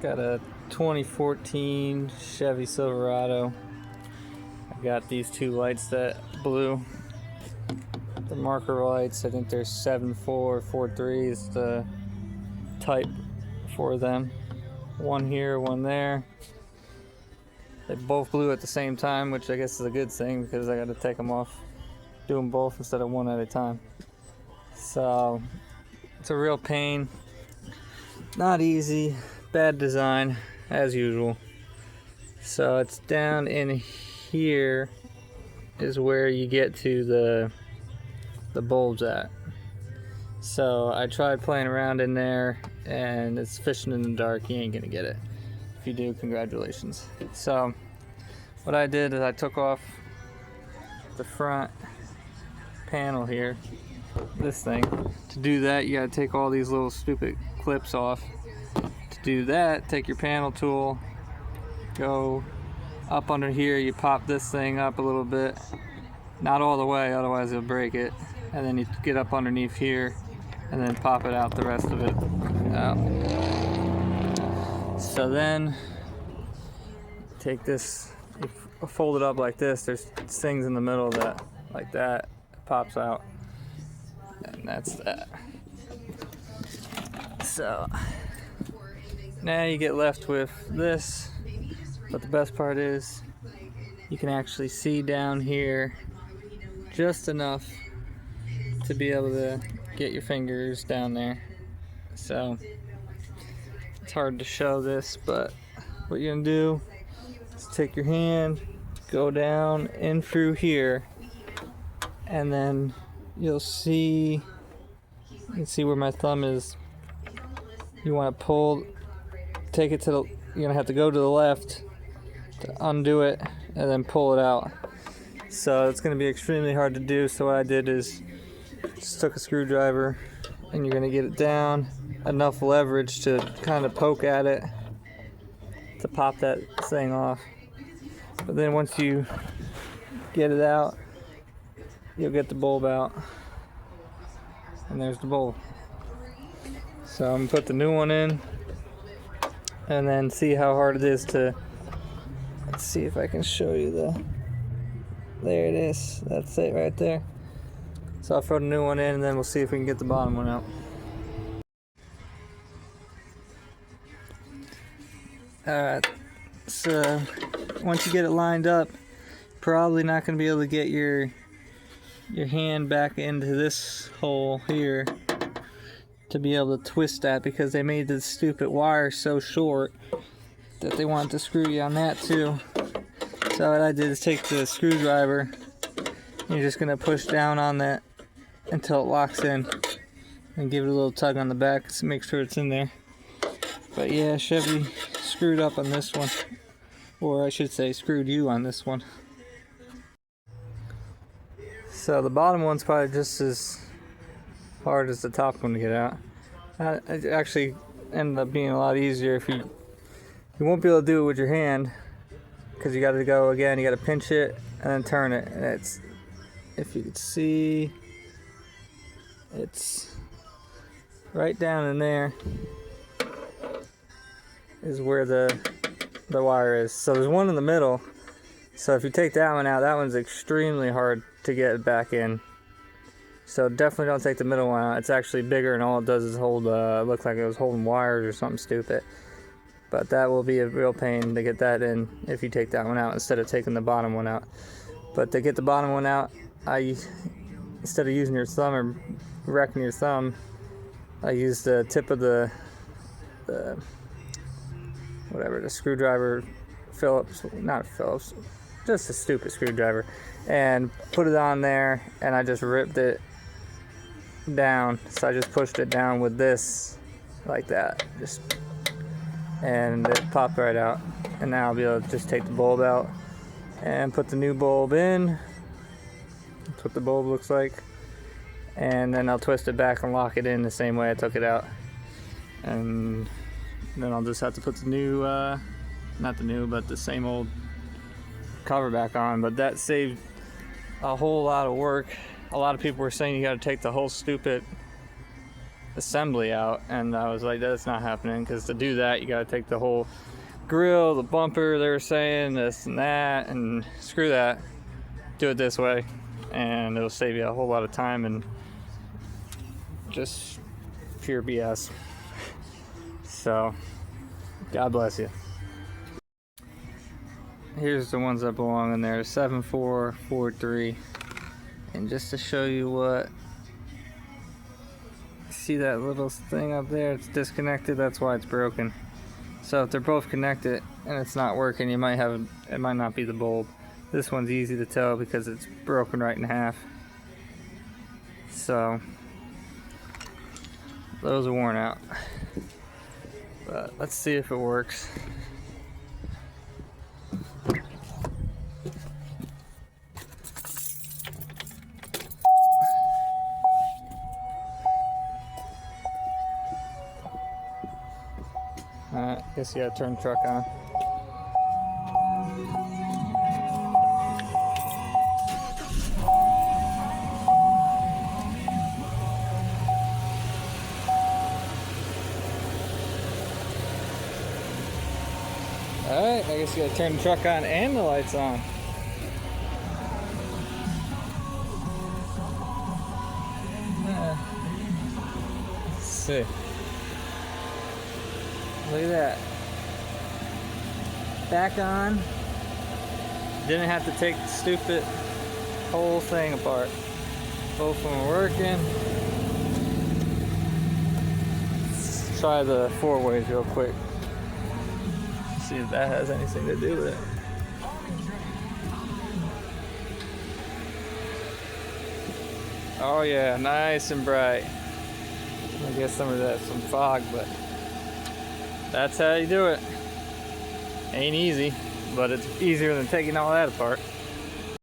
Got a 2014 Chevy Silverado. I got these two lights that blew. The marker lights, I think they're 7443 is the type for them. One here, one there. They both blew at the same time, which I guess is a good thing because I got to take them off, do them both instead of one at a time. So it's a real pain. Not easy, bad design as usual. So it's down in here is where you get to the bulbs at. So I tried playing around in there and it's fishing in the dark. You ain't gonna get it. If you do, congratulations. So what I did is I took off the front panel here, this thing. To do that, you gotta take all these little stupid clips off. To do that, take your panel tool, go up under here, you pop this thing up a little bit, not all the way, otherwise it'll break it, and then you get up underneath here and then pop it out, the rest of it out. So then take this, fold it up like this, there's things in the middle that, like that, pops out, and that's that. So now you get left with this, but the best part is you can actually see down here just enough to be able to get your fingers down there. So it's hard to show this, but what you're gonna do is take your hand, go down in through here, and then you'll see, you can see where my thumb is. You want to pull, take it to the, you're gonna have to go to the left to undo it and then pull it out. So it's gonna be extremely hard to do. So what I did is just took a screwdriver and you're gonna get it down enough leverage to kind of poke at it to pop that thing off. But then once you get it out, you'll get the bulb out, and there's the bulb. So I'm gonna put the new one in and then see how hard it is to, let's see if I can show you there it is, that's it right there. So I'll throw the new one in and then we'll see if we can get the bottom one out. Alright, so once you get it lined up, probably not going to be able to get your hand back into this hole here to be able to twist that, because they made the stupid wire so short that they want to screw you on that too. So what I did is take the screwdriver, you're just going to push down on that until it locks in and give it a little tug on the back to make sure it's in there. But yeah, Chevy screwed up on this one, or I should say screwed you on this one. So the bottom one's probably just as hard as the top one to get out. It actually ended up being a lot easier. If you won't be able to do it with your hand, because you got to go again, you got to pinch it and then turn it, and it's, if you can see, it's right down in there is where the wire is. So there's one in the middle, so if you take that one out, that one's extremely hard to get back in. So definitely don't take the middle one out. It's actually bigger, and all it does is hold, look like it was holding wires or something stupid. But that will be a real pain to get that in if you take that one out instead of taking the bottom one out. But to get the bottom one out, instead of using your thumb or wrecking your thumb, I use the tip of the screwdriver, not Phillips, just a stupid screwdriver, and put it on there, and I just ripped it down. So I just pushed it down with this, like that, and it popped right out. And now I'll be able to just take the bulb out and put the new bulb in. That's what the bulb looks like. And then I'll twist it back and lock it in the same way I took it out. And then I'll just have to put the new, not the new, but the same old cover back on. But that saved a whole lot of work. A lot of people were saying you got to take the whole stupid assembly out, and I was like, that's not happening, because to do that you got to take the whole grill, the bumper, they were saying this and that, and screw that, do it this way, and it'll save you a whole lot of time and just pure BS. So God bless you. Here's the ones that belong in there, 7443. And just to show you what, see that little thing up there, it's disconnected, that's why it's broken. So if they're both connected and it's not working, it might not be the bulb. This one's easy to tell because it's broken right in half. So those are worn out. But let's see if it works. Guess you gotta turn the truck on. Alright, I guess you gotta turn the truck on and the lights on. Let's see. Look at that. Back on. Didn't have to take the stupid whole thing apart. Both of them are working. Let's try the 4-ways real quick. See if that has anything to do with it. Oh yeah, nice and bright. I guess some of that's some fog, but that's how you do it. Ain't easy, but it's easier than taking all that apart.